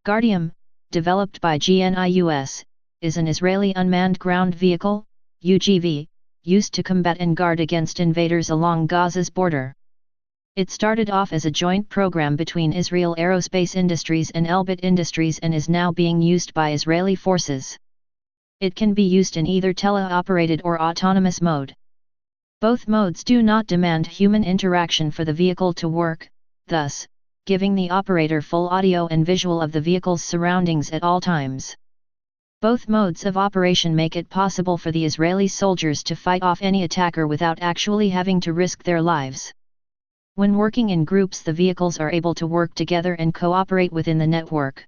Guardium, developed by GNIUS, is an Israeli unmanned ground vehicle, UGV, used to combat and guard against invaders along Gaza's border. It started off as a joint program between Israel Aerospace Industries and Elbit Industries and is now being used by Israeli forces. It can be used in either Tella-operated or autonomous mode. Both modes do not demand human interaction for the vehicle to work, thus, giving the operator full audio and visual of the vehicle's surroundings at all times. Both modes of operation make it possible for the Israeli soldiers to fight off any attacker without actually having to risk their lives. When working in groups, the vehicles are able to work together and cooperate within the network.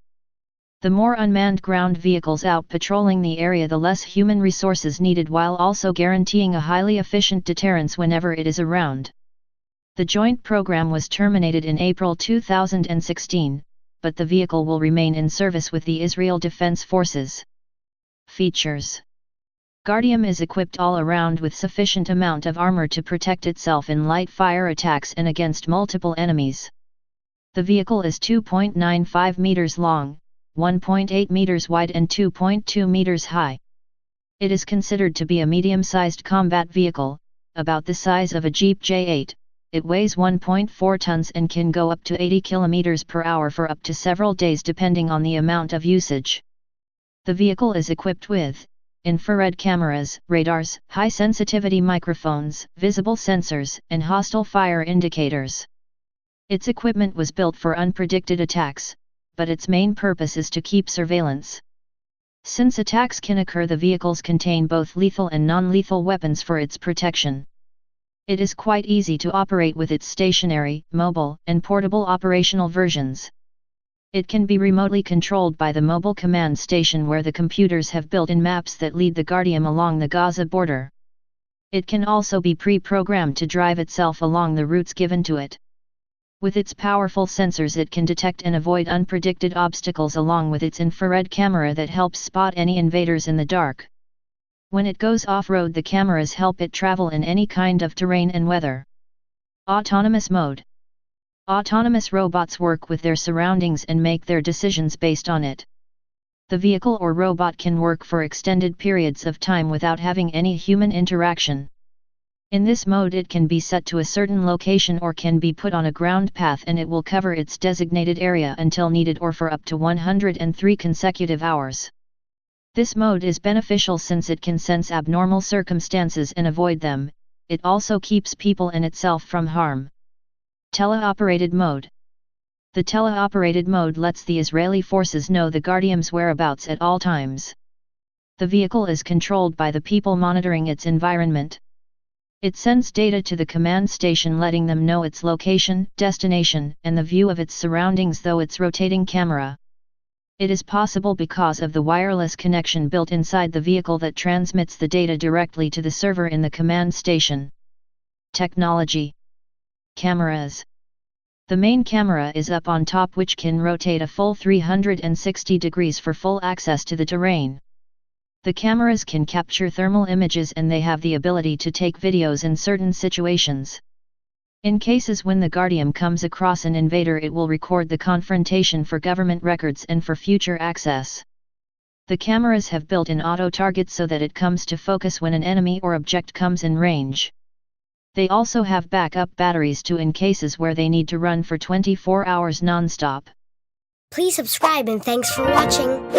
The more unmanned ground vehicles out patrolling the area, the less human resources needed, while also guaranteeing a highly efficient deterrence whenever it is around. The joint program was terminated in April 2016, but the vehicle will remain in service with the Israel Defense Forces. Features: Guardium is equipped all around with sufficient amount of armor to protect itself in light fire attacks and against multiple enemies. The vehicle is 2.95 meters long, 1.8 meters wide and 2.2 meters high. It is considered to be a medium-sized combat vehicle, about the size of a Jeep J8. It weighs 1.4 tons and can go up to 80 km per hour for up to several days depending on the amount of usage. The vehicle is equipped with infrared cameras, radars, high-sensitivity microphones, visible sensors, and hostile fire indicators. Its equipment was built for unpredicted attacks, but its main purpose is to keep surveillance. Since attacks can occur, the vehicles contain both lethal and non-lethal weapons for its protection. It is quite easy to operate with its stationary, mobile, and portable operational versions. It can be remotely controlled by the mobile command station where the computers have built-in maps that lead the Guardium along the Gaza border. It can also be pre-programmed to drive itself along the routes given to it. With its powerful sensors, it can detect and avoid unpredicted obstacles along with its infrared camera that helps spot any invaders in the dark. When it goes off-road, the cameras help it travel in any kind of terrain and weather. Autonomous mode. Autonomous robots work with their surroundings and make their decisions based on it. The vehicle or robot can work for extended periods of time without having any human interaction. In this mode, it can be set to a certain location or can be put on a ground path and it will cover its designated area until needed or for up to 103 consecutive hours. This mode is beneficial since it can sense abnormal circumstances and avoid them. It also keeps people and itself from harm. Tella-operated mode. The Tella-operated mode lets the Israeli forces know the Guardium's whereabouts at all times. The vehicle is controlled by the people monitoring its environment. It sends data to the command station letting them know its location, destination, and the view of its surroundings through its rotating camera. It is possible because of the wireless connection built inside the vehicle that transmits the data directly to the server in the command station. Technology. Cameras. The main camera is up on top, which can rotate a full 360 degrees for full access to the terrain. The cameras can capture thermal images and they have the ability to take videos in certain situations. In cases when the Guardium comes across an invader, it will record the confrontation for government records and for future access. The cameras have built-in auto-target so that it comes to focus when an enemy or object comes in range. They also have backup batteries in cases where they need to run for 24 hours non-stop. Please subscribe and thanks for watching.